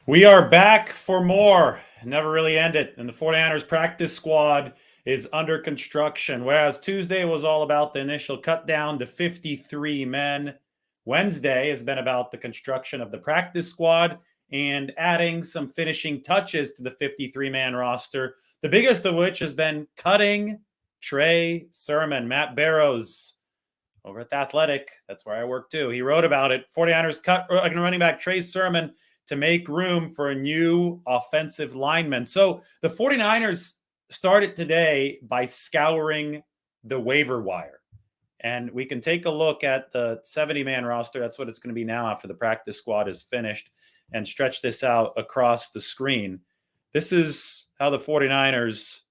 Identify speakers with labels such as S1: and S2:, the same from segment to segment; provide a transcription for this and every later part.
S1: We are back for more. Never really ended. And the 49ers practice squad is under construction. Whereas Tuesday was all about the initial cut down to 53 men, Wednesday has been about the construction of the practice squad and adding some finishing touches to the 53-man roster. The biggest of which has been cutting Trey Sermon, Matt Barrows over at The Athletic. That's where I work too. He wrote about it. 49ers cut running back Trey Sermon to make room for a new offensive lineman. So the 49ers started today by scouring the waiver wire. And we can take a look at the 70-man roster. That's what it's going to be now after the practice squad is finished, and stretch this out across the screen. This is how the 49ers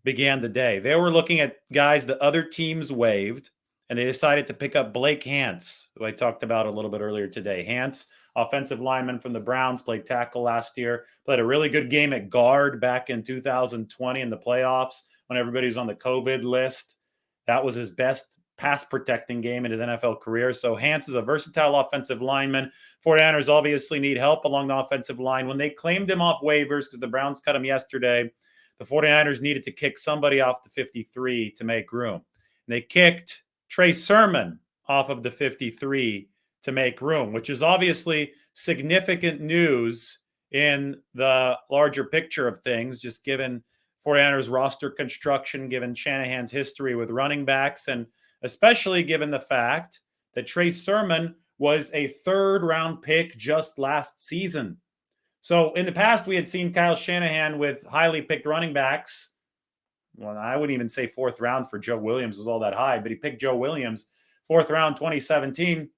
S1: began the day. They were looking at guys that other teams waived, and they decided to pick up Blake Hance, who I talked about a little bit earlier today. Hance, offensive lineman from the Browns, played tackle last year, played a really good game at guard back in 2020 in the playoffs when everybody was on the COVID list. That was his best pass protecting game in his NFL career. So Hance is a versatile offensive lineman. 49ers obviously need help along the offensive line. When they claimed him off waivers because the Browns cut him yesterday, the 49ers needed to kick somebody off the 53 to make room. And they kicked Trey Sermon off of the 53 to make room, which is obviously significant news in the larger picture of things, just given 49ers roster construction, given Shanahan's history with running backs, and especially given the fact that Trey Sermon was a third-round pick just last season. So in the past, we had seen Kyle Shanahan with highly picked running backs. Well, I wouldn't even say fourth round for Joe Williams was all that high, but he picked Joe Williams, fourth round 2017.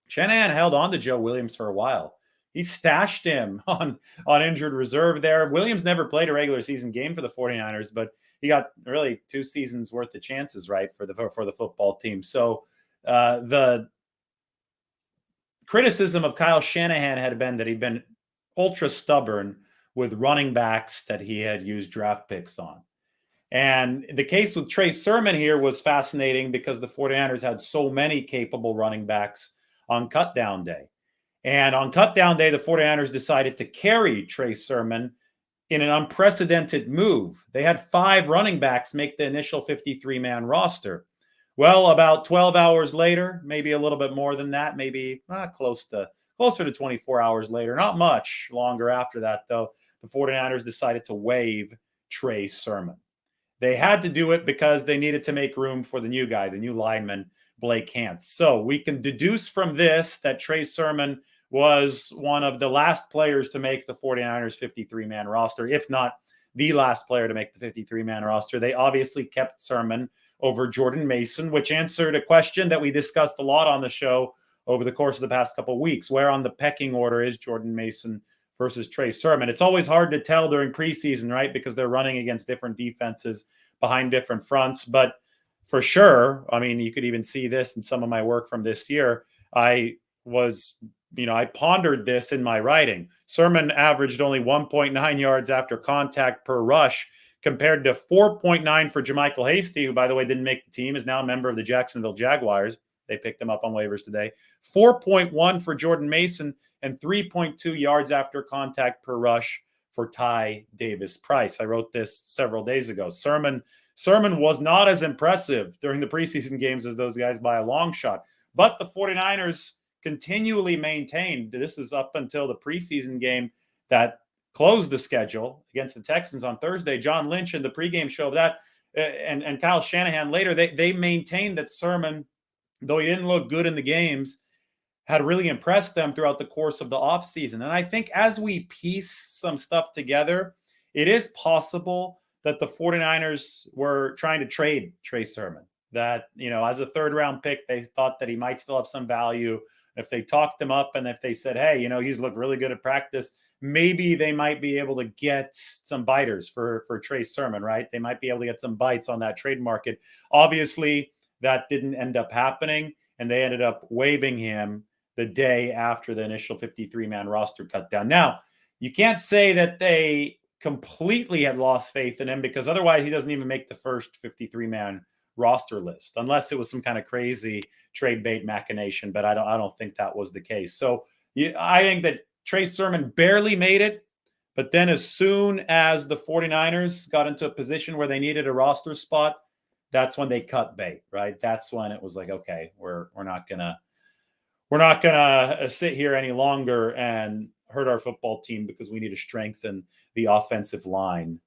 S1: Shanahan held on to Joe Williams for a while. He stashed him on injured reserve there. Williams never played a regular season game for the 49ers, but he got really 2 seasons worth of chances, right, for the football team. So the criticism of Kyle Shanahan had been that he'd been ultra stubborn with running backs that he had used draft picks on. And the case with Trey Sermon here was fascinating because the 49ers had so many capable running backs on cutdown day. And on cutdown day, the 49ers decided to carry Trey Sermon in an unprecedented move. They had 5 running backs make the initial 53-man roster. Well, about 12 hours later, maybe a little bit more than that, maybe closer to 24 hours later, not much longer after that, though, the 49ers decided to waive Trey Sermon. They had to do it because they needed to make room for the new guy, the new lineman, Blake Hance. So we can deduce from this that Trey Sermon was one of the last players to make the 49ers 53-man roster, if not the last player to make the 53-man roster. They obviously kept Sermon over Jordan Mason, which answered a question that we discussed a lot on the show over the course of the past couple of weeks. Where on the pecking order is Jordan Mason versus Trey Sermon? It's always hard to tell during preseason, right? Because they're running against different defenses behind different fronts. But for sure, I mean, you could even see this in some of my work from this year. I pondered this in my writing. Sermon averaged only 1.9 yards after contact per rush compared to 4.9 for Jermichael Hasty, who, by the way, didn't make the team, is now a member of the Jacksonville Jaguars. They picked him up on waivers today. 4.1 for Jordan Mason and 3.2 yards after contact per rush for Ty Davis Price. I wrote this several days ago. Sermon was not as impressive during the preseason games as those guys by a long shot. But the 49ers continually maintained, this is up until the preseason game that closed the schedule against the Texans on Thursday. John Lynch in the pregame show of that, and Kyle Shanahan later, they maintained that Sermon, though he didn't look good in the games, had really impressed them throughout the course of the offseason. And I think as we piece some stuff together, it is possible that the 49ers were trying to trade Trey Sermon. That, as a third-round pick, they thought that he might still have some value. If they talked him up and if they said, hey, he's looked really good at practice, maybe they might be able to get some biters for Trey Sermon, right? They might be able to get some bites on that trade market. Obviously, that didn't end up happening, and they ended up waiving him the day after the initial 53-man roster cut down. Now, you can't say that they completely had lost faith in him, because otherwise he doesn't even make the first 53-man roster list, unless it was some kind of crazy trade bait machination. But I don't think that was the case. So I think that Trey Sermon barely made it. But then as soon as the 49ers got into a position where they needed a roster spot, that's when they cut bait, right? That's when it was like, okay, we're not gonna sit here any longer and hurt our football team because we need to strengthen the offensive line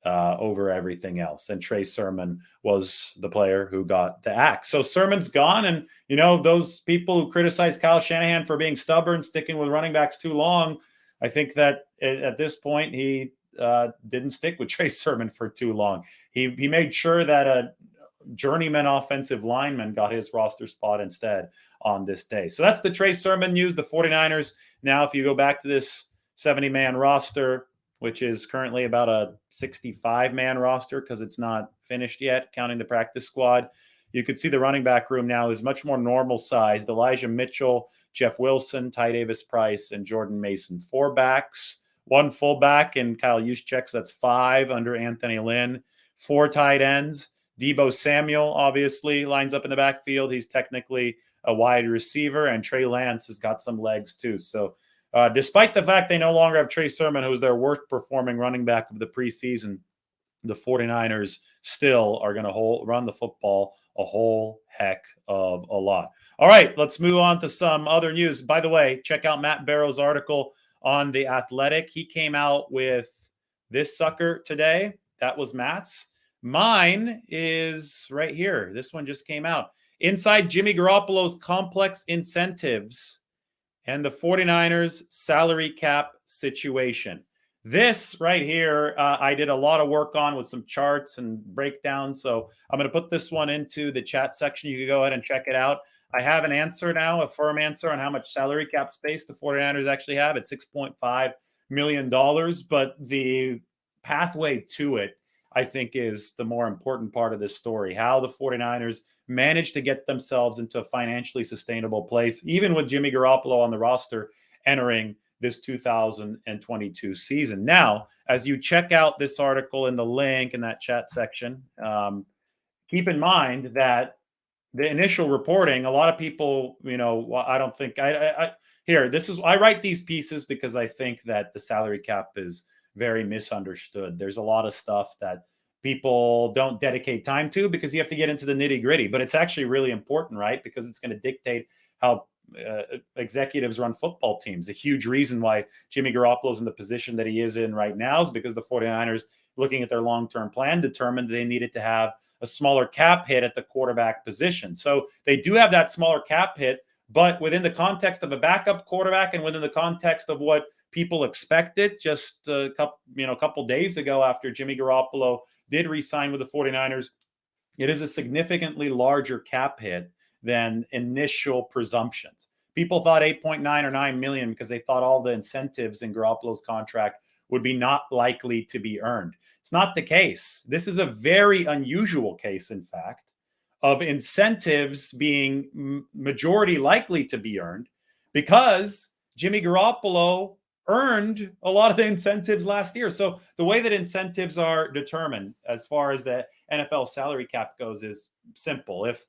S1: over everything else. And Trey Sermon was the player who got the axe. So Sermon's gone. And, those people who criticize Kyle Shanahan for being stubborn, sticking with running backs too long, I think that at this point, he didn't stick with Trey Sermon for too long. He made sure that a journeyman offensive lineman got his roster spot instead on this day. So that's the Trey Sermon news. The 49ers, now, if you go back to this 70-man roster, which is currently about a 65-man roster because it's not finished yet, counting the practice squad. You could see the running back room now is much more normal sized. Elijah Mitchell, Jeff Wilson, Ty Davis-Price, and Jordan Mason. 4 backs, 1 fullback, and Kyle Juszczyk, so that's 5 under Anthony Lynn. 4 tight ends. Deebo Samuel obviously lines up in the backfield. He's technically a wide receiver, and Trey Lance has got some legs too. So despite the fact they no longer have Trey Sermon, who's their worst performing running back of the preseason, the 49ers still are going to run the football a whole heck of a lot. All right, let's move on to some other news. By the way, check out Matt Barrow's article on The Athletic. He came out with this sucker today. That was Matt's. Mine is right here. This one just came out. Inside Jimmy Garoppolo's complex incentives and the 49ers salary cap situation. This right here, I did a lot of work on with some charts and breakdowns. So I'm going to put this one into the chat section. You can go ahead and check it out. I have an answer now, a firm answer on how much salary cap space the 49ers actually have at $6.5 million. But the pathway to it, I think, is the more important part of this story. How the 49ers managed to get themselves into a financially sustainable place, even with Jimmy Garoppolo on the roster entering this 2022 season. Now, as you check out this article in the link in that chat section, keep in mind that the initial reporting, a lot of people, I don't think I write these pieces because I think that the salary cap is very misunderstood. There's a lot of stuff that people don't dedicate time to because you have to get into the nitty gritty, but it's actually really important, right? Because it's going to dictate how executives run football teams. A huge reason why Jimmy Garoppolo is in the position that he is in right now is because the 49ers, looking at their long-term plan, determined they needed to have a smaller cap hit at the quarterback position. So they do have that smaller cap hit, but within the context of a backup quarterback and within the context of what people expected just a couple days ago after Jimmy Garoppolo did re-sign with the 49ers, it is a significantly larger cap hit than initial presumptions. People thought 8.9 or 9 million because they thought all the incentives in Garoppolo's contract would be not likely to be earned. It's not the case. This is a very unusual case, in fact, of incentives being majority likely to be earned because Jimmy Garoppolo earned a lot of the incentives last year. So the way that incentives are determined as far as the NFL salary cap goes is simple. If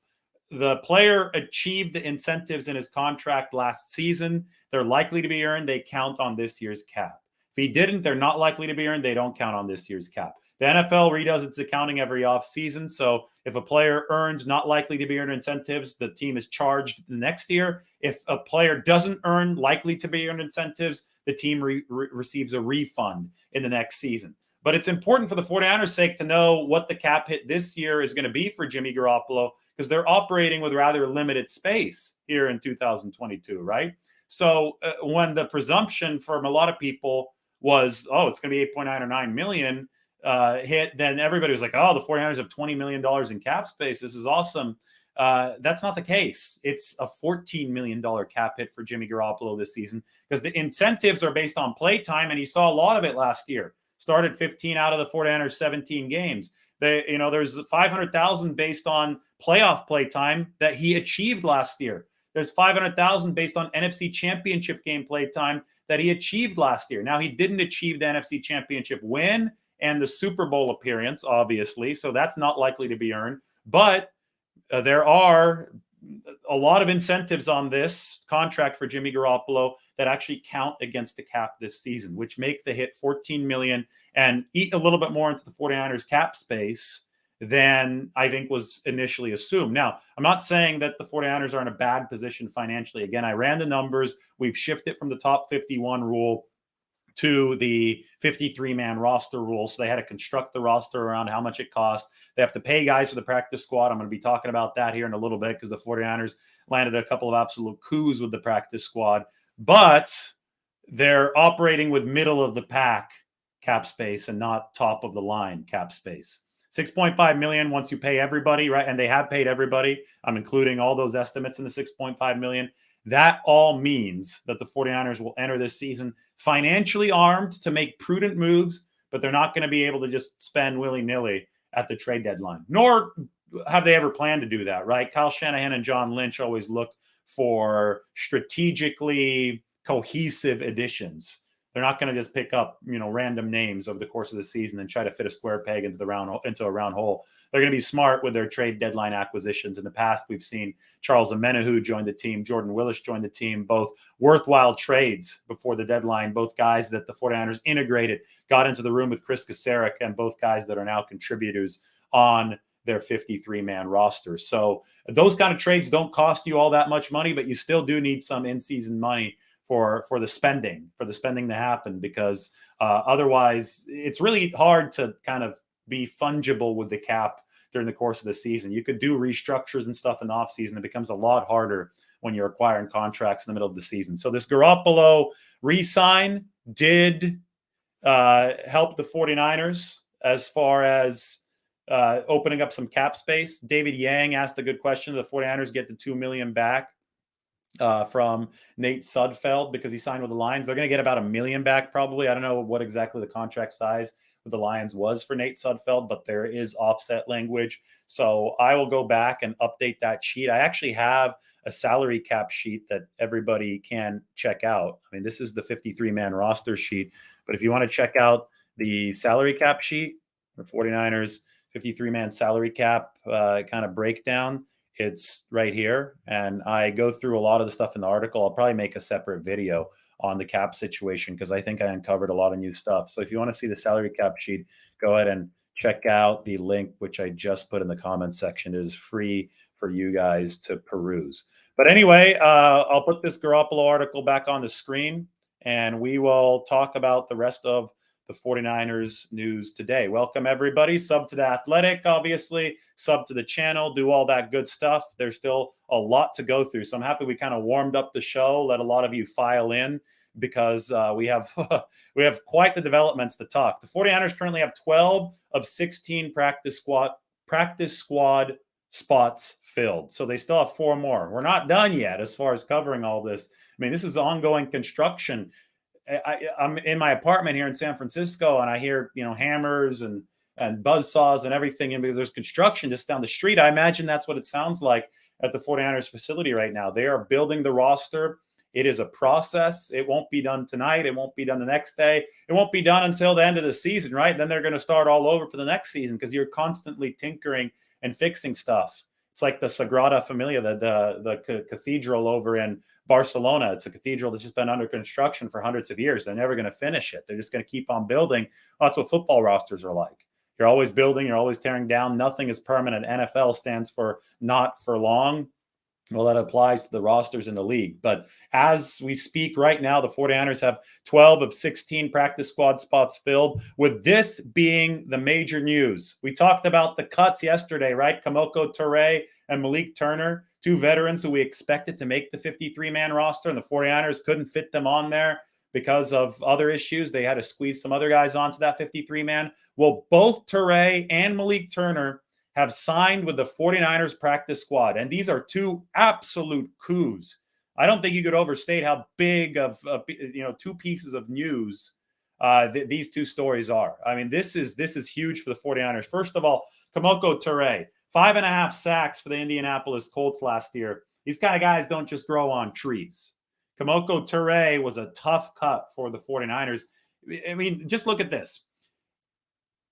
S1: the player achieved the incentives in his contract last season, they're likely to be earned. They count on this year's cap. If he didn't, they're not likely to be earned. They don't count on this year's cap. The NFL redoes its accounting every offseason. So if a player earns not likely to be earned incentives, the team is charged the next year. If a player doesn't earn likely to be earned incentives, the team receives a refund in the next season. But it's important for the 49ers' sake to know what the cap hit this year is going to be for Jimmy Garoppolo because they're operating with rather limited space here in 2022, right? So when the presumption from a lot of people was, it's going to be 8.9 or 9 million hit, then everybody was like, the 49ers have $20 million in cap space. This is awesome. That's not the case. It's a $14 million cap hit for Jimmy Garoppolo this season because the incentives are based on play time, and he saw a lot of it last year. Started 15 out of the 49ers 17 games. There's 500,000 based on playoff play time that he achieved last year. There's 500,000 based on NFC Championship game play time that he achieved last year. Now, he didn't achieve the NFC Championship win and the Super Bowl appearance, obviously, so that's not likely to be earned. But there are a lot of incentives on this contract for Jimmy Garoppolo that actually count against the cap this season, which make the hit $14 million and eat a little bit more into the 49ers cap space than I think was initially assumed. Now, I'm not saying that the 49ers are in a bad position financially. Again, I ran the numbers. We've shifted from the top 51 rule to the 53-man roster rule. So they had to construct the roster around how much it cost. They have to pay guys for the practice squad. I'm going to be talking about that here in a little bit because the 49ers landed a couple of absolute coups with the practice squad. But they're operating with middle of the pack cap space and not top of the line cap space. $6.5 million once you pay everybody, right? And they have paid everybody. I'm including all those estimates in the $6.5 million. That all means that the 49ers will enter this season financially armed to make prudent moves, but they're not going to be able to just spend willy-nilly at the trade deadline. Nor have they ever planned to do that, right? Kyle Shanahan and John Lynch always look for strategically cohesive additions. They're not going to just pick up, random names over the course of the season and try to fit a square peg into a round hole. They're going to be smart with their trade deadline acquisitions. In the past, we've seen Charles Omenihu join the team, Jordan Willis joined the team, both worthwhile trades before the deadline, both guys that the 49ers integrated, got into the room with Chris Kasarik, and both guys that are now contributors on their 53-man roster. So those kind of trades don't cost you all that much money, but you still do need some in-season money for the spending to happen, because otherwise it's really hard to kind of be fungible with the cap during the course of the season. You could do restructures and stuff in the offseason. It becomes a lot harder when you're acquiring contracts in the middle of the season. So this Garoppolo re-sign did help the 49ers as far as opening up some cap space. David Yang asked a good question. The 49ers get the $2 million back from Nate Sudfeld because he signed with the Lions. They're going to get about $1 million back probably. I don't know what exactly the contract size with the Lions was for Nate Sudfeld, but there is offset language. So I will go back and update that sheet. I actually have a salary cap sheet that everybody can check out. I mean, this is the 53-man roster sheet, but if you want to check out the salary cap sheet, the 49ers 53-man salary cap kind of breakdown, it's right here. And I go through a lot of the stuff in the article. I'll probably make a separate video on the cap situation because I think I uncovered a lot of new stuff. So if you want to see the salary cap sheet, go ahead and check out the link, which I just put in the comment section. It is free for you guys to peruse. But anyway, I'll put this Garoppolo article back on the screen and we will talk about the rest of the 49ers news today. Welcome everybody. Sub to The Athletic, obviously. Sub to the channel. Do all that good stuff. There's still a lot to go through. So I'm happy we kind of warmed up the show. Let a lot of you file in because we have quite the developments to talk. The 49ers currently have 12 of 16 practice squad spots filled. So they still have 4 more. We're not done yet as far as covering all this. I mean, this is ongoing construction. I'm in my apartment here in San Francisco and I hear, hammers and buzzsaws and everything. And because there's construction just down the street, I imagine that's what it sounds like at the 49ers facility right now. They are building the roster. It is a process. It won't be done tonight. It won't be done the next day. It won't be done until the end of the season, right? Then they're going to start all over for the next season because you're constantly tinkering and fixing stuff. It's like the Sagrada Familia, the cathedral over in Barcelona. It's a cathedral that's just been under construction for hundreds of years. They're never going to finish it. They're just going to keep on building. Well, that's what football rosters are like. You're always building. You're always tearing down. Nothing is permanent. NFL stands for not for long. Well, that applies to the rosters in the league. But as we speak right now, the 49ers have 12 of 16 practice squad spots filled, with this being the major news. We talked about the cuts yesterday, right? Kemoko Turay and Malik Turner, 2 veterans who we expected to make the 53-man roster, and the 49ers couldn't fit them on there because of other issues. They had to squeeze some other guys onto that 53-man. Well, both Toure and Malik Turner have signed with the 49ers practice squad. And these are 2 absolute coups. I don't think you could overstate how big of, 2 pieces of news these 2 stories are. I mean, this is huge for the 49ers. First of all, Kemoko Turay, 5.5 sacks for the Indianapolis Colts last year. These kind of guys don't just grow on trees. Kemoko Turay was a tough cut for the 49ers. I mean, just look at this.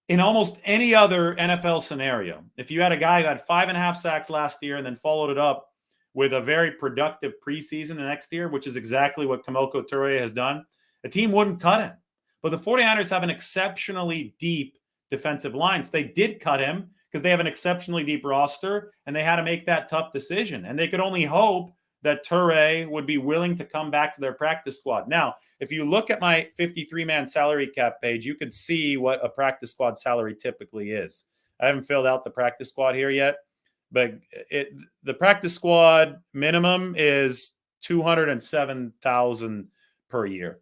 S1: In almost any other NFL scenario, if you had a guy who had 5.5 sacks last year and then followed it up with a very productive preseason the next year, which is exactly what Kemoko Turay has done, a team wouldn't cut him. But the 49ers have an exceptionally deep defensive line. So they did cut him because they have an exceptionally deep roster, and they had to make that tough decision. And they could only hope that Toure would be willing to come back to their practice squad. Now, if you look at my 53-man salary cap page, you can see what a practice squad salary typically is. I haven't filled out the practice squad here yet, but the practice squad minimum is $207,000 per year.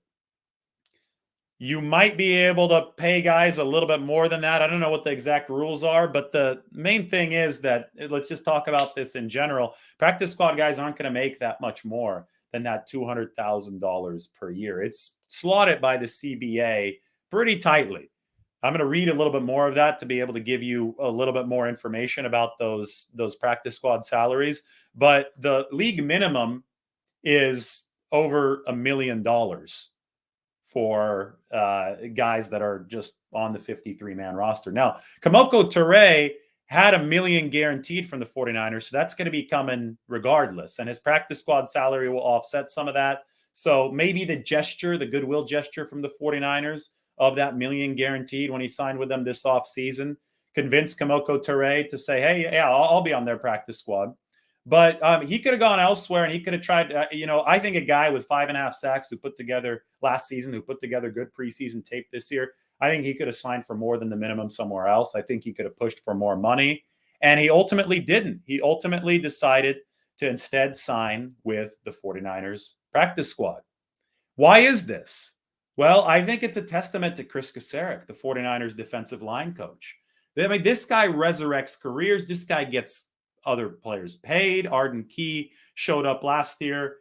S1: You might be able to pay guys a little bit more than that. I don't know what the exact rules are, but the main thing is that, let's just talk about this in general. Practice squad guys aren't going to make that much more than that $200,000 per year. It's slotted by the CBA pretty tightly. I'm going to read a little bit more of that to be able to give you a little bit more information about those practice squad salaries. But the league minimum is over $1 million for guys that are just on the 53-man roster. Now, Kemoko Turay had $1 million guaranteed from the 49ers, so that's going to be coming regardless. And his practice squad salary will offset some of that. So maybe the gesture, the goodwill gesture from the 49ers of that $1 million guaranteed when he signed with them this offseason convinced Kemoko Turay to say, hey, yeah, I'll be on their practice squad. But he could have gone elsewhere, and he could have tried, I think a guy with 5.5 sacks who put together last season, who put together good preseason tape this year, I think he could have signed for more than the minimum somewhere else. I think he could have pushed for more money, and he ultimately didn't. He ultimately decided to instead sign with the 49ers practice squad. Why is this? Well, I think it's a testament to Chris Kasarik, the 49ers defensive line coach. I mean, this guy resurrects careers. This guy gets other players paid. Arden Key showed up last year,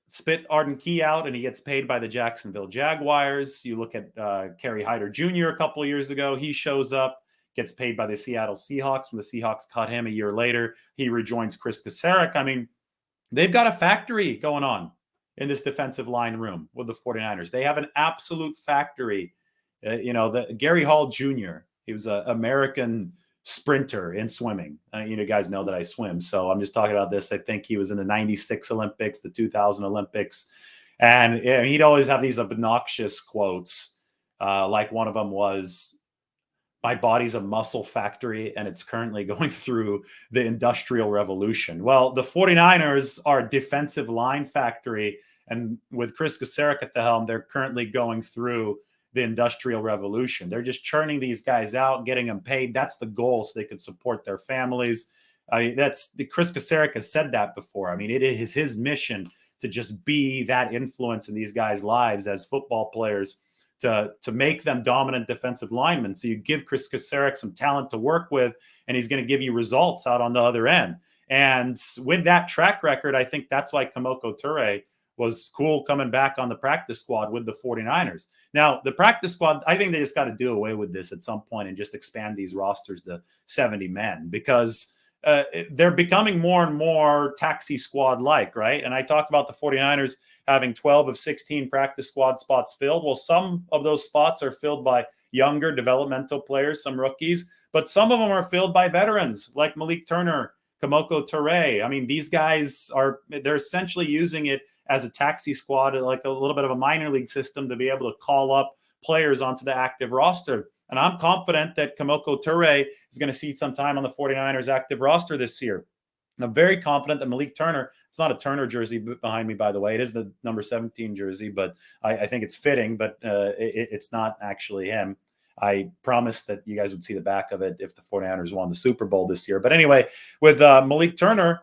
S1: spit Arden Key out, and he gets paid by the Jacksonville Jaguars. You look at Kerry Hyder Jr. a couple of years ago. He shows up, gets paid by the Seattle Seahawks. When the Seahawks cut him a year later, he rejoins Chris Kasarik. I mean, they've got a factory going on in this defensive line room with the 49ers. They have an absolute factory. Gary Hall Jr., he was an American sprinter in swimming. You guys know that I swim, so I'm just talking about this. I think he was in the 96 Olympics, the 2000 Olympics, and he'd always have these obnoxious quotes. Like one of them was, "My body's a muscle factory, and it's currently going through the Industrial Revolution." Well, the 49ers are a defensive line factory, and with Chris Kasarik at the helm, they're currently going through the Industrial Revolution. They're just churning these guys out, getting them paid. That's the goal, so they could support their families. Chris Kasarik has said that before. I mean, it is his mission to just be that influence in these guys' lives as football players, to make them dominant defensive linemen. So you give Chris Kasarik some talent to work with, and he's going to give you results out on the other end. And with that track record, I think that's why Kemoko Turay was cool coming back on the practice squad with the 49ers. Now, the practice squad, I think they just got to do away with this at some point and just expand these rosters to 70 men, because they're becoming more and more taxi squad-like, right? And I talk about the 49ers having 12 of 16 practice squad spots filled. Well, some of those spots are filled by younger developmental players, some rookies, but some of them are filled by veterans like Malik Turner, Kemoko Turay. I mean, these guys they're essentially using it as a taxi squad, like a little bit of a minor league system, to be able to call up players onto the active roster. And I'm confident that Kemoko Turay is going to see some time on the 49ers active roster this year. And I'm very confident that Malik Turner, it's not a Turner jersey behind me, by the way. It is the number 17 jersey, but I think it's fitting, but it's not actually him. I promised that you guys would see the back of it if the 49ers won the Super Bowl this year. But anyway, with Malik Turner,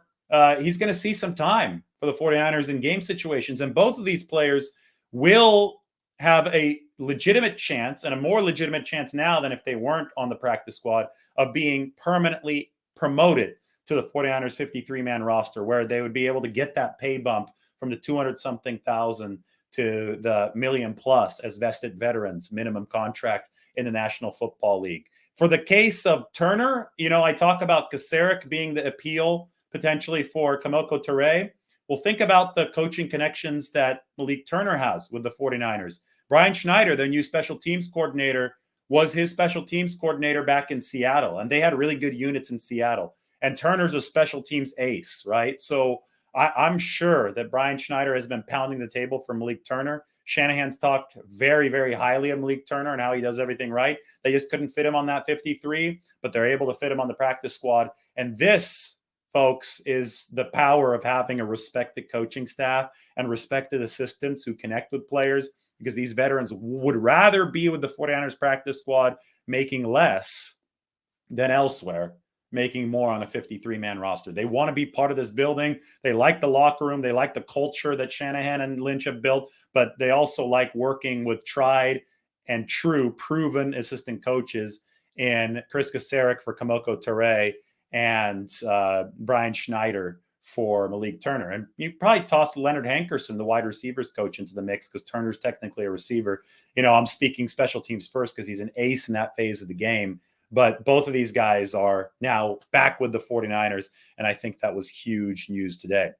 S1: he's going to see some time for the 49ers in game situations. And both of these players will have a legitimate chance, and a more legitimate chance now than if they weren't on the practice squad, of being permanently promoted to the 49ers 53-man roster, where they would be able to get that pay bump from the 200-something thousand to the $1 million+ as vested veterans, minimum contract in the National Football League. For the case of Turner, I talk about Kasarik being the appeal potentially for Kemoko Turay. Well, think about the coaching connections that Malik Turner has with the 49ers. Brian Schneider, their new special teams coordinator, was his special teams coordinator back in Seattle, and they had really good units in Seattle. And Turner's a special teams ace, right? So I'm sure that Brian Schneider has been pounding the table for Malik Turner. Shanahan's talked very, very highly of Malik Turner and how he does everything right. They just couldn't fit him on that 53, but they're able to fit him on the practice squad. And this, folks, is the power of having a respected coaching staff and respected assistants who connect with players, because these veterans would rather be with the 49ers practice squad making less than elsewhere, making more on a 53-man roster. They want to be part of this building. They like the locker room. They like the culture that Shanahan and Lynch have built, but they also like working with tried and true, proven assistant coaches in Chris Kasarik for Kemoko Turay and Brian Schneider for Malik Turner. And you probably toss Leonard Hankerson, the wide receivers coach, into the mix because Turner's technically a receiver. I'm speaking special teams first because he's an ace in that phase of the game. But both of these guys are now back with the 49ers, and I think that was huge news today.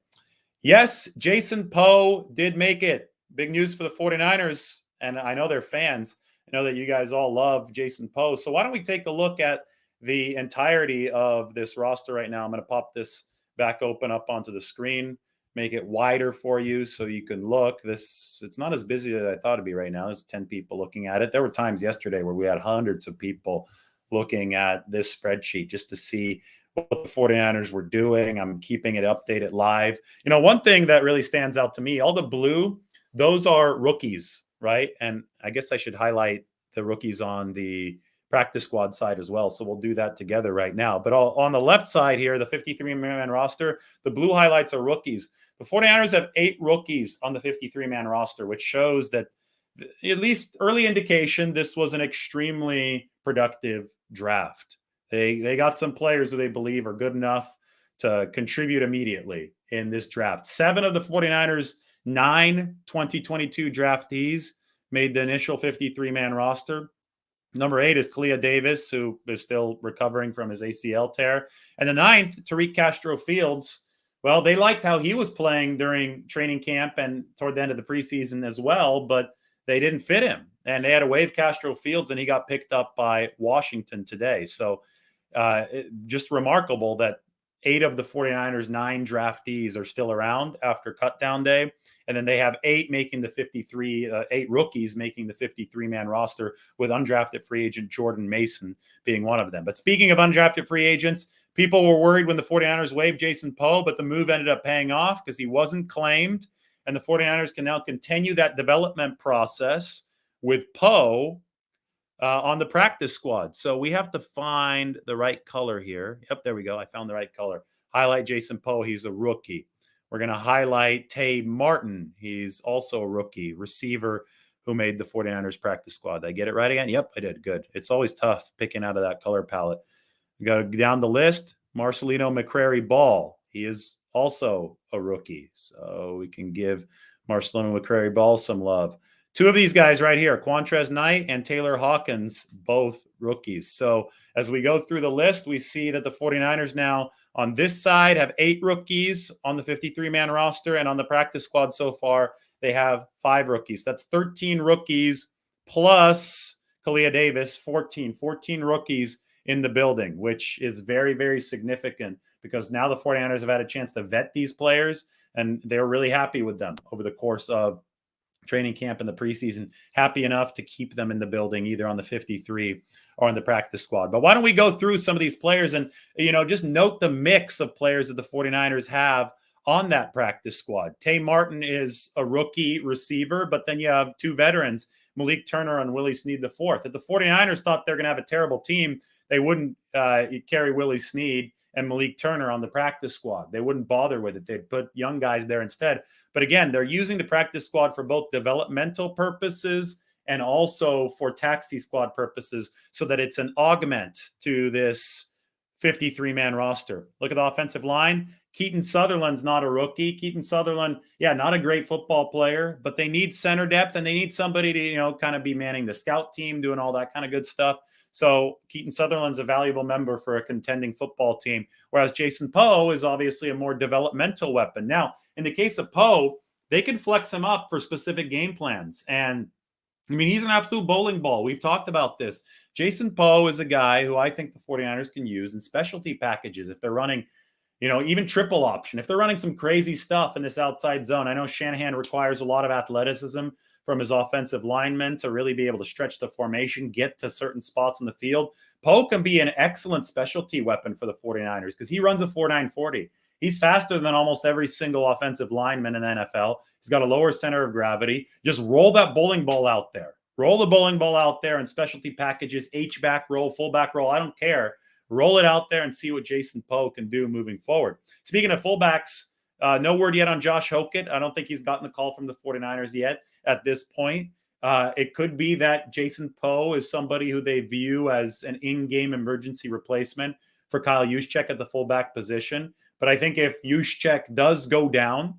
S1: Yes, Jason Poe did make it. Big news for the 49ers, and I know they're fans. I know that you guys all love Jason Poe. So why don't we take a look at the entirety of this roster right now? I'm going to pop this back open up onto the screen, make it wider for you so you can look. It's not as busy as I thought it'd be right now. There's 10 people looking at it. There were times yesterday where we had hundreds of people looking at this spreadsheet just to see what the 49ers were doing. I'm keeping it updated live. One thing that really stands out to me, all the blue, those are rookies, right? And I guess I should highlight the rookies on the practice squad side as well. So we'll do that together right now. But on the left side here, the 53-man roster, the blue highlights are rookies. The 49ers have 8 rookies on the 53-man roster, which shows that, at least early indication, this was an extremely productive draft. They got some players who they believe are good enough to contribute immediately in this draft. 7 of the 49ers' 9 2022 draftees made the initial 53-man roster. Number 8 is Clea Davis, who is still recovering from his ACL tear. And the 9th, Tariq Castro-Fields. Well, they liked how he was playing during training camp and toward the end of the preseason as well, but they didn't fit him. And they had to waive Castro-Fields, and he got picked up by Washington today. So just remarkable that 8 of the 49ers' 9 draftees are still around after cutdown day. And then they have 8 making the 8 rookies making the 53-man roster, with undrafted free agent Jordan Mason being one of them. But speaking of undrafted free agents, people were worried when the 49ers waived Jason Poe, but the move ended up paying off because he wasn't claimed. And the 49ers can now continue that development process with Poe on the practice squad. So we have to find the right color here. Yep, there we go. I found the right color. Highlight Jason Poe. He's a rookie. We're going to highlight Tay Martin. He's also a rookie receiver who made the 49ers practice squad. Did I get it right again? Yep, I did. Good. It's always tough picking out of that color palette. We go down the list. Marcelino McCrary-Ball. He is also a rookie. So we can give Marcelino McCrary-Ball some love. 2 of these guys right here, Quantrez Knight and Taylor Hawkins, both rookies. So as we go through the list, we see that the 49ers now on this side have 8 rookies on the 53-man roster, and on the practice squad so far, they have 5 rookies. That's 13 rookies plus Clea Davis, 14 rookies in the building, which is very, very significant because now the 49ers have had a chance to vet these players, and they're really happy with them over the course of training camp in the preseason, happy enough to keep them in the building, either on the 53 or on the practice squad. But why don't we go through some of these players and, just note the mix of players that the 49ers have on that practice squad. Tay Martin is a rookie receiver, but then you have 2 veterans, Malik Turner and Willie Snead IV. If the 49ers thought they're going to have a terrible team, they wouldn't carry Willie Snead and Malik Turner on the practice squad. They wouldn't bother with it. They'd put young guys there instead. But again, they're using the practice squad for both developmental purposes and also for taxi squad purposes, so that it's an augment to this 53-man roster. Look at the offensive line. Keaton Sutherland's not a rookie. Keaton Sutherland, not a great football player, but they need center depth, and they need somebody to, kind of be manning the scout team, doing all that kind of good stuff. So Keaton Sutherland's a valuable member for a contending football team, whereas Jason Poe is obviously a more developmental weapon. Now, in the case of Poe, they can flex him up for specific game plans. And I mean, he's an absolute bowling ball. We've talked about this. Jason Poe is a guy who I think the 49ers can use in specialty packages if they're running, even triple option. If they're running some crazy stuff in this outside zone, I know Shanahan requires a lot of athleticism from his offensive linemen to really be able to stretch the formation, get to certain spots in the field. Poe can be an excellent specialty weapon for the 49ers because he runs a 4.940. He's faster than almost every single offensive lineman in the NFL. He's got a lower center of gravity. Just roll that bowling ball out there. Roll the bowling ball out there in specialty packages, H-back roll, fullback roll. I don't care. Roll it out there and see what Jason Poe can do moving forward. Speaking of fullbacks, no word yet on Josh Hokett. I don't think he's gotten a call from the 49ers yet at this point. It could be that Jason Poe is somebody who they view as an in-game emergency replacement for Kyle Juszczyk at the fullback position. But I think if Juszczyk does go down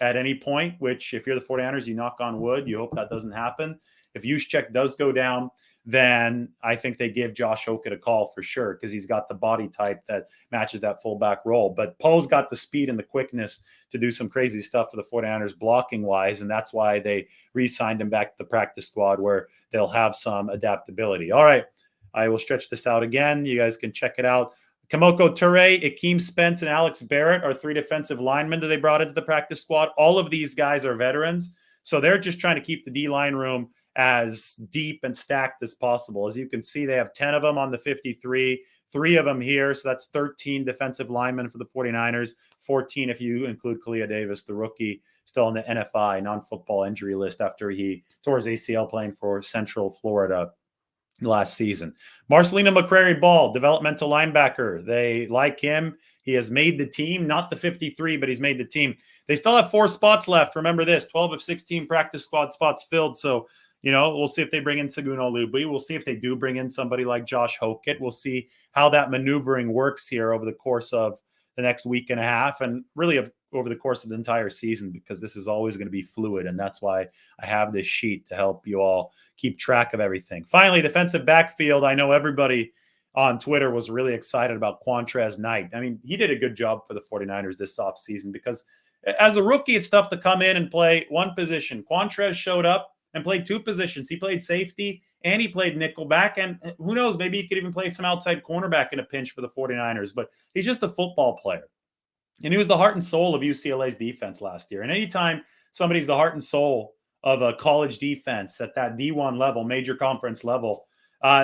S1: at any point, which if you're the 49ers, you knock on wood, you hope that doesn't happen. If Juszczyk does go down, then I think they give Josh Hokett a call for sure because he's got the body type that matches that fullback role. But Poe's got the speed and the quickness to do some crazy stuff for the 49ers blocking-wise, and that's why they re-signed him back to the practice squad where they'll have some adaptability. All right, I will stretch this out again. You guys can check it out. Kemoko Turay, Akeem Spence, and Alex Barrett are 3 defensive linemen that they brought into the practice squad. All of these guys are veterans, so they're just trying to keep the D-line room as deep and stacked as possible. As you can see, they have 10 of them on the 53, 3 of them here, so that's 13 defensive linemen for the 49ers, 14 if you include Clea Davis, the rookie, still on the NFI, non-football injury list after he tore his ACL playing for Central Florida last season. Marcelino McCrary-Ball, developmental linebacker. They like him. He has made the team, not the 53, but he's made the team. They still have 4 spots left. Remember this, 12 of 16 practice squad spots filled. So, we'll see if they bring in Seguin Olubi. We'll see if they do bring in somebody like Josh Hokett. We'll see how that maneuvering works here over the course of the next week and a half and really over the course of the entire season, because this is always going to be fluid. And that's why I have this sheet to help you all keep track of everything. Finally, defensive backfield. I know everybody on Twitter was really excited about Quantrez Knight. I mean, he did a good job for the 49ers this offseason because as a rookie, it's tough to come in and play one position. Quantrez showed up and played 2 positions. He played safety and he played nickelback. And who knows, maybe he could even play some outside cornerback in a pinch for the 49ers. But he's just a football player. And he was the heart and soul of UCLA's defense last year. And anytime somebody's the heart and soul of a college defense at that D1 level, major conference level,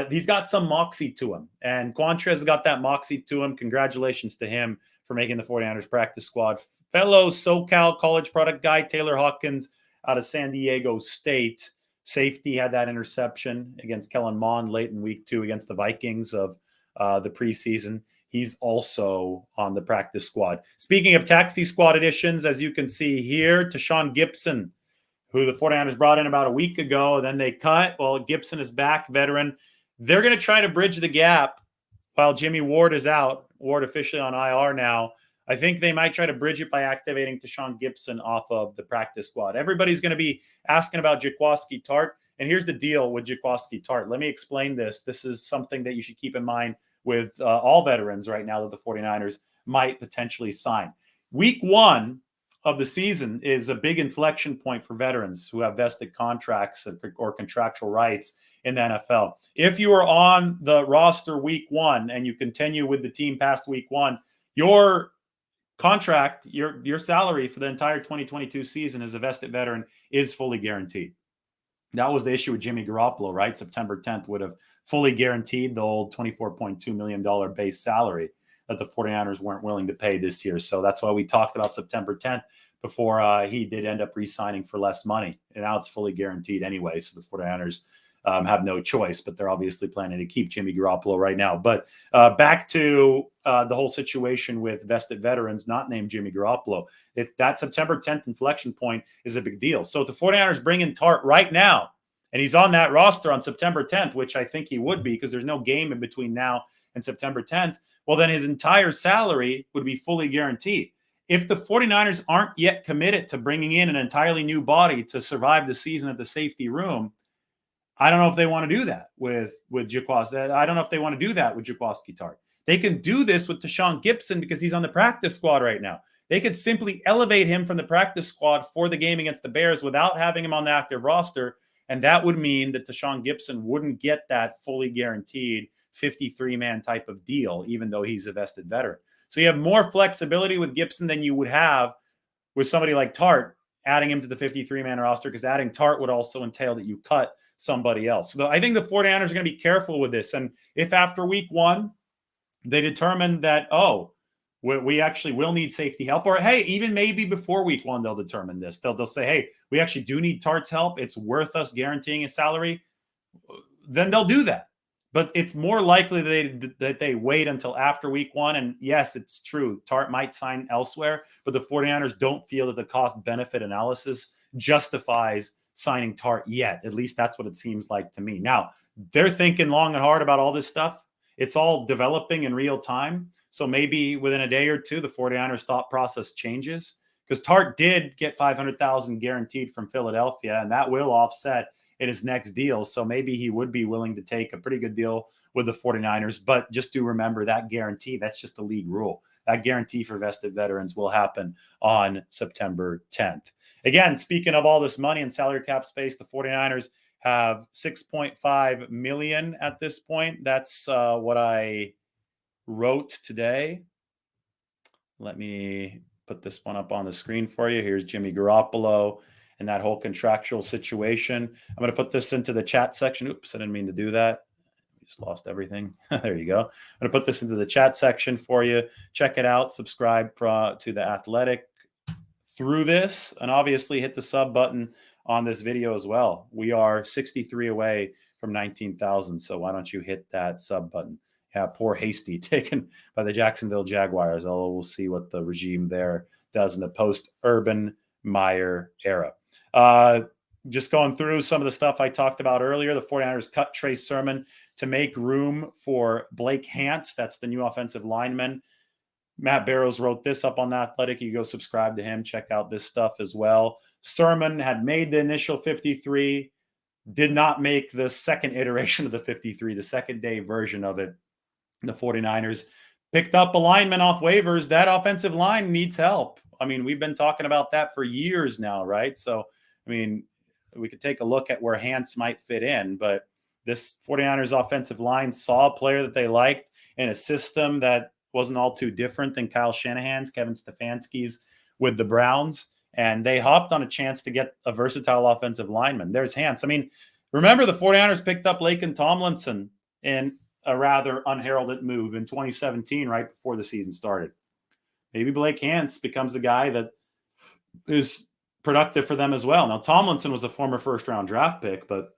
S1: he's got some moxie to him. And Quantrez got that moxie to him. Congratulations to him for making the 49ers practice squad. Fellow SoCal college product guy, Taylor Hawkins, out of San Diego State. Safety had that interception against Kellen Mond late in week 2 against the Vikings of the preseason. He's also on the practice squad. Speaking of taxi squad additions, as you can see here, Tashawn Gibson, who the 49ers brought in about a week ago, then they cut. Well, Gibson is back, veteran. They're going to try to bridge the gap while Jimmy Ward is out. Ward officially on IR now. I think they might try to bridge it by activating Tashawn Gibson off of the practice squad. Everybody's going to be asking about Jaquiski Tartt. And here's the deal with Jaquiski Tartt. Let me explain this. This is something that you should keep in mind with all veterans right now that the 49ers might potentially sign. Week 1 of the season is a big inflection point for veterans who have vested contracts or contractual rights in the NFL. If you are on the roster week 1 and you continue with the team past week 1, your contract, your salary for the entire 2022 season as a vested veteran is fully guaranteed. That was the issue with Jimmy Garoppolo, right? September 10th would have fully guaranteed the old $24.2 million base salary that the 49ers weren't willing to pay this year. So that's why we talked about September 10th before he did end up re-signing for less money. And now it's fully guaranteed anyway. So the 49ers have no choice, but they're obviously planning to keep Jimmy Garoppolo right now. But back to the whole situation with vested veterans not named Jimmy Garoppolo. That September 10th inflection point is a big deal. So if the 49ers bring in Tartt right now, and he's on that roster on September 10th, which I think he would be because there's no game in between now and September 10th, well, then his entire salary would be fully guaranteed. If the 49ers aren't yet committed to bringing in an entirely new body to survive the season at the safety room, I don't know if they want to do that with Jaquiski. I don't know if they want to do that with Jaquiski Tartt. They can do this with Tashawn Gibson because he's on the practice squad right now. They could simply elevate him from the practice squad for the game against the Bears without having him on the active roster And that would mean that Deshaun Gibson wouldn't get that fully guaranteed 53-man type of deal, even though he's a vested veteran. So you have more flexibility with Gibson than you would have with somebody like Tart, adding him to the 53-man roster, because adding Tart would also entail that you cut somebody else. So I think the 49ers are going to be careful with this. And if after week one, they determine that, we actually will need safety help, or hey, even maybe before week one, they'll determine this. They'll say, hey, we actually do need Tart's help. It's worth us guaranteeing a salary. Then they'll do that. But it's more likely that they wait until after week one. And yes, it's true. Tart might sign elsewhere, but the 49ers don't feel that the cost-benefit analysis justifies signing Tart yet. At least that's what it seems like to me. Now, they're thinking long and hard about all this stuff. It's all developing in real time. So maybe within a day or two, the 49ers thought process changes, because Tart did get $500,000 guaranteed from Philadelphia, and that will offset in his next deal. So maybe he would be willing to take a pretty good deal with the 49ers. But just do remember that guarantee, that's just the league rule. That guarantee for vested veterans will happen on September 10th. Again, speaking of all this money and salary cap space, the 49ers have $6.5 million at this point. That's what I wrote today. Let me put this one up on the screen for you. Here's Jimmy Garoppolo and that whole contractual situation. I'm going to put this into the chat section. Oops, I didn't mean to do that. Just lost everything. There you go. I'm going to put this into the chat section for you. Check it out. Subscribe to The Athletic through this, and obviously hit the sub button on this video as well. We are 63 away from 19,000, so why don't you hit that sub button? Yeah, poor Hasty taken by the Jacksonville Jaguars. We'll see what the regime there does in the post-Urban Meyer era. Just going through some of the stuff I talked about earlier, the 49ers cut Trey Sermon to make room for Blake Hance. That's the new offensive lineman. Matt Barrows wrote this up on The Athletic. You go subscribe to him. Check out this stuff as well. Sermon had made the initial 53, did not make the second iteration of the 53, the second day version of it. The 49ers picked up a lineman off waivers. That offensive line needs help. I mean, we've been talking about that for years now, right? So, I mean, we could take a look at where Hance might fit in, but this 49ers offensive line saw a player that they liked in a system that wasn't all too different than Kyle Shanahan's, Kevin Stefanski's with the Browns, and they hopped on a chance to get a versatile offensive lineman. There's Hance. I mean, remember the 49ers picked up Laken Tomlinson in a rather unheralded move in 2017, right before the season started. Maybe Blake Hance becomes the guy that is productive for them as well. Now, Tomlinson was a former first-round draft pick, but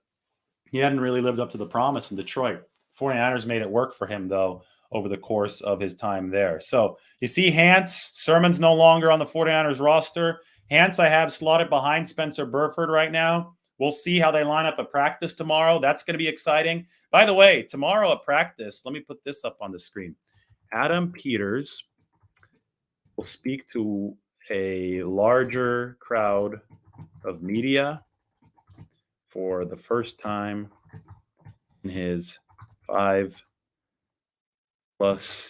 S1: he hadn't really lived up to the promise in Detroit. 49ers made it work for him, though, over the course of his time there. So you see Hance. Sermon's no longer on the 49ers roster. Hance I have slotted behind Spencer Burford right now. We'll see how they line up at practice tomorrow. That's going to be exciting. By the way, tomorrow at practice, let me put this up on the screen. Adam Peters will speak to a larger crowd of media for the first time in his 5+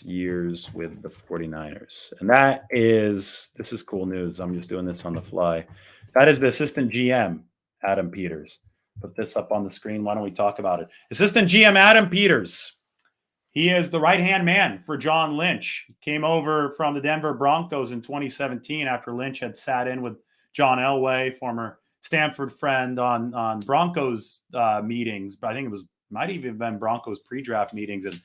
S1: years with the 49ers. And this is cool news. I'm just doing this on the fly. That is the assistant GM, Adam Peters. Put this up on the screen. Why don't we talk about it? Assistant GM Adam Peters. He is the right-hand man for John Lynch. He came over from the Denver Broncos in 2017 after Lynch had sat in with John Elway, former Stanford friend, on Broncos meetings. But I think might even been Broncos pre-draft meetings. And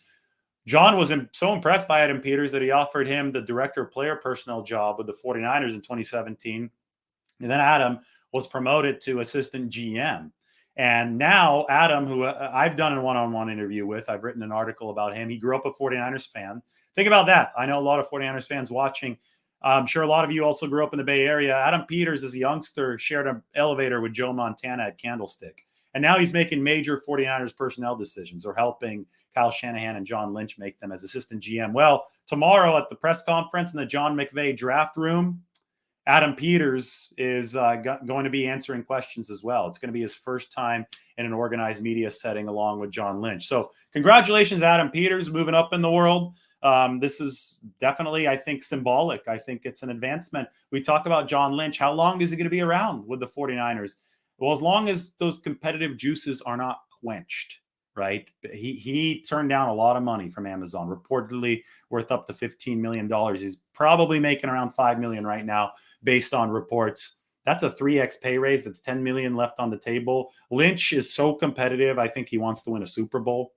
S1: John was so impressed by Adam Peters that he offered him the director of player personnel job with the 49ers in 2017. And then Adam was promoted to assistant GM. And now Adam, who I've done a one-on-one interview with, I've written an article about him. He grew up a 49ers fan. Think about that. I know a lot of 49ers fans watching. I'm sure a lot of you also grew up in the Bay Area. Adam Peters, as a youngster, shared an elevator with Joe Montana at Candlestick. And now he's making major 49ers personnel decisions, or helping Kyle Shanahan and John Lynch make them as assistant GM. Well, tomorrow at the press conference in the John McVay draft room, Adam Peters is going to be answering questions as well. It's going to be his first time in an organized media setting along with John Lynch. So congratulations, Adam Peters, moving up in the world. This is definitely, I think, symbolic. I think it's an advancement. We talk about John Lynch. How long is he going to be around with the 49ers? Well, as long as those competitive juices are not quenched, right? He turned down a lot of money from Amazon, reportedly worth up to $15 million. He's probably making around $5 million right now, based on reports. That's a 3x pay raise. That's $10 million left on the table. Lynch is so competitive. I think he wants to win a Super Bowl,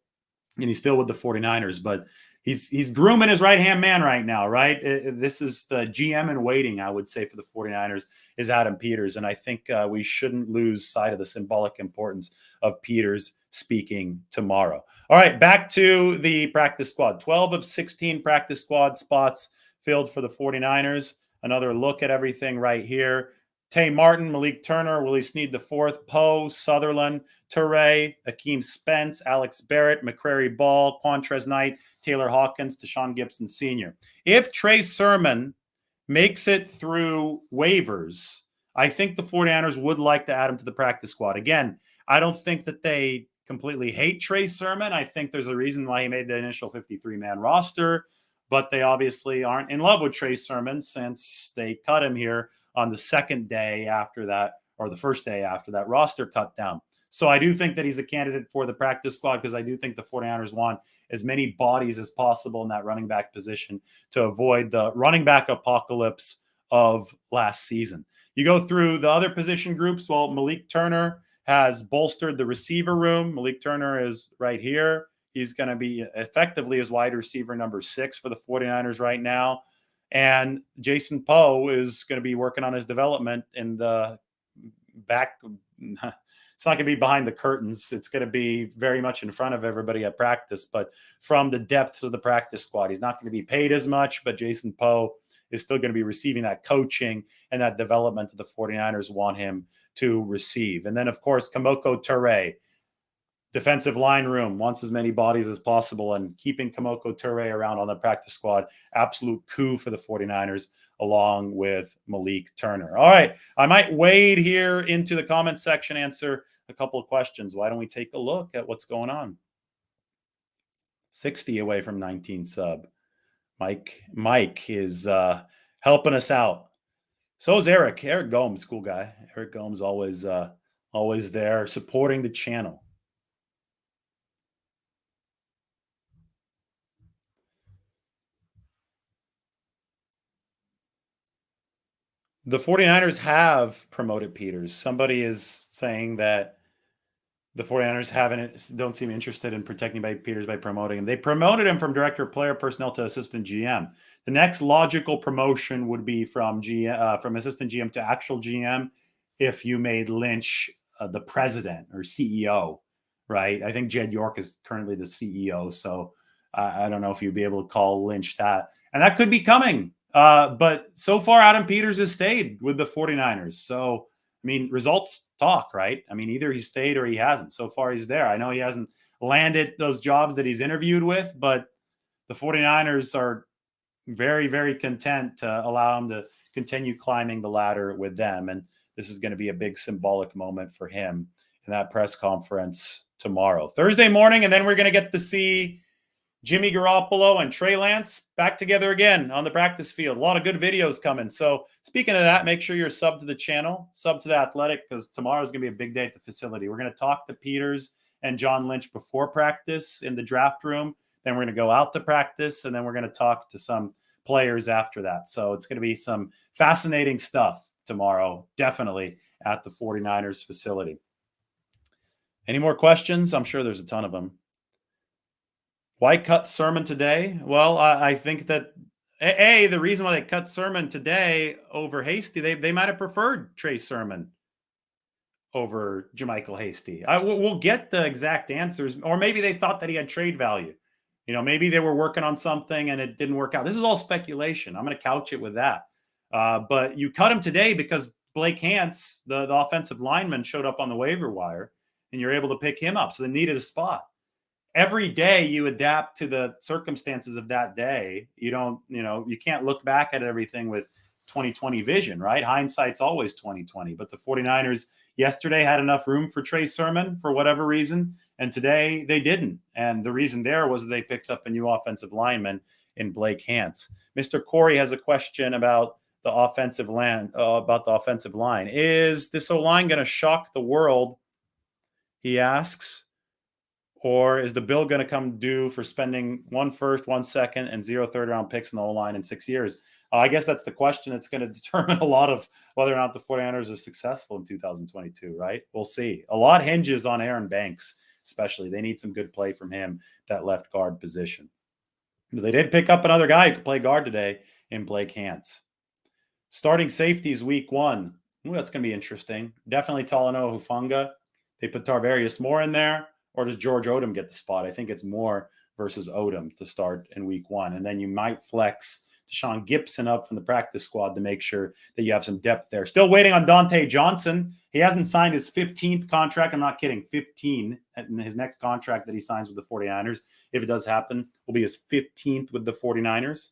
S1: and he's still with the 49ers, but he's grooming his right-hand man right now, right? This is the GM in waiting, I would say, for the 49ers, is Adam Peters. And I think we shouldn't lose sight of the symbolic importance of Peters speaking tomorrow. All right, back to the practice squad. 12 of 16 practice squad spots filled for the 49ers. Another look at everything right here. Tay Martin, Malik Turner, Willie Snead IV, Poe, Sutherland, Toure, Akeem Spence, Alex Barrett, McCrary Ball, Quantrez Knight, Taylor Hawkins, Deshaun Gibson Sr. If Trey Sermon makes it through waivers, I think the 49ers would like to add him to the practice squad. Again, I don't think that they completely hate Trey Sermon. I think there's a reason why he made the initial 53-man roster, but they obviously aren't in love with Trey Sermon since they cut him here on the second day after that, or the first day after that roster cut down. So I do think that he's a candidate for the practice squad, because I do think the 49ers want as many bodies as possible in that running back position to avoid the running back apocalypse of last season. You go through the other position groups. Well, Malik Turner has bolstered the receiver room. Malik Turner is right here. He's going to be effectively as wide receiver number 6 for the 49ers right now. And Jason Poe is going to be working on his development in the back. It's not going to be behind the curtains. It's going to be very much in front of everybody at practice, but from the depths of the practice squad. He's not going to be paid as much, but Jason Poe is still going to be receiving that coaching and that development that the 49ers want him to receive. And then, of course, Kemoko Turay, defensive line room, wants as many bodies as possible, and keeping Kemoko Turay around on the practice squad, absolute coup for the 49ers, along with Malik Turner. All right, I might wade here into the comment section, answer a couple of questions. Why don't we take a look at what's going on? 60 away from 19 sub. Mike is helping us out. So is Eric Gomes, cool guy. Eric Gomes always there supporting the channel. The 49ers have promoted Peters. Somebody is saying that the 49ers don't seem interested in protecting Peters by promoting him. They promoted him from director of player personnel to assistant GM. The next logical promotion would be from assistant GM to actual GM if you made Lynch the president or CEO, right? I think Jed York is currently the CEO, so I don't know if you'd be able to call Lynch that. And that could be coming. But so far, Adam Peters has stayed with the 49ers. So, I mean, results talk, right? I mean, either he stayed or he hasn't. So far, he's there. I know he hasn't landed those jobs that he's interviewed with, but the 49ers are very, very content to allow him to continue climbing the ladder with them. And this is going to be a big symbolic moment for him in that press conference tomorrow, Thursday morning. And then we're going to get to see Jimmy Garoppolo and Trey Lance back together again on the practice field. A lot of good videos coming. So speaking of that, make sure you're sub to the channel, sub to The Athletic, because tomorrow is going to be a big day at the facility. We're going to talk to Peters and John Lynch before practice in the draft room. Then we're going to go out to practice, and then we're going to talk to some players after that. So it's going to be some fascinating stuff tomorrow, definitely at the 49ers facility. Any more questions? I'm sure there's a ton of them. Why cut Sermon today? Well, I think that, the reason why they cut Sermon today over Hasty, they might have preferred Trey Sermon over JaMycal Hasty. We'll get the exact answers, or maybe they thought that he had trade value. You know, maybe they were working on something and it didn't work out. This is all speculation. I'm going to couch it with that. But you cut him today because Blake Hance, the offensive lineman, showed up on the waiver wire, and you're able to pick him up. So they needed a spot. Every day you adapt to the circumstances of that day. You can't look back at everything with 2020 vision, right? Hindsight's always 2020. But the 49ers yesterday had enough room for Trey Sermon for whatever reason, and today they didn't. And the reason there was they picked up a new offensive lineman in Blake Hance. Mr. Corey has a question about the offensive line. Is this O-line going to shock the world? He asks. Or is the bill going to come due for spending 1 first, 1 second, and 0 third-round picks in the O-line in 6 years? I guess that's the question that's going to determine a lot of whether or not the 49ers are successful in 2022, right? We'll see. A lot hinges on Aaron Banks, especially. They need some good play from him, that left guard position. They did pick up another guy who could play guard today in Blake Hance. Starting safeties week 1. Ooh, that's going to be interesting. Definitely Talanoa Hufanga. They put Tarvarius Moore in there. Or does George Odom get the spot? I think it's Moore versus Odom to start in week 1. And then you might flex Deshaun Gibson up from the practice squad to make sure that you have some depth there. Still waiting on Dante Johnson. He hasn't signed his 15th contract. I'm not kidding. 15. And his next contract that he signs with the 49ers, if it does happen, will be his 15th with the 49ers.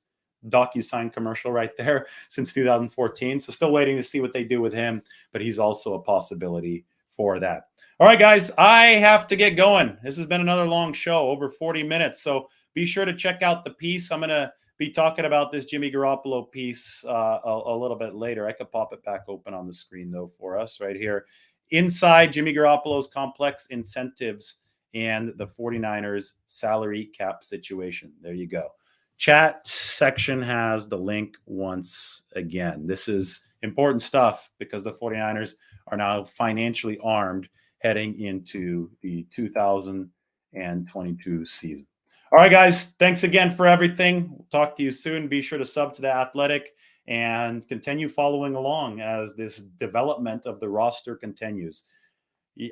S1: DocuSign commercial right there since 2014. So still waiting to see what they do with him. But he's also a possibility for that. All right, guys, I have to get going. This has been another long show, over 40 minutes. So be sure to check out the piece. I'm going to be talking about this Jimmy Garoppolo piece a little bit later. I could pop it back open on the screen, though, for us right here. Inside Jimmy Garoppolo's complex incentives and the 49ers salary cap situation. There you go. Chat section has the link once again. This is important stuff because the 49ers are now financially armed heading into the 2022 season. All right, guys, thanks again for everything. We'll talk to you soon. Be sure to sub to The Athletic and continue following along as this development of the roster continues.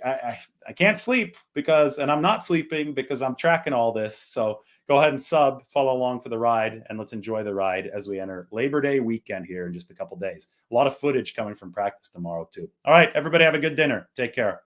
S1: I can't sleep and I'm not sleeping because I'm tracking all this. So go ahead and follow along for the ride, and let's enjoy the ride as we enter Labor Day weekend here in just a couple days. A lot of footage coming from practice tomorrow, too. All right, everybody have a good dinner. Take care.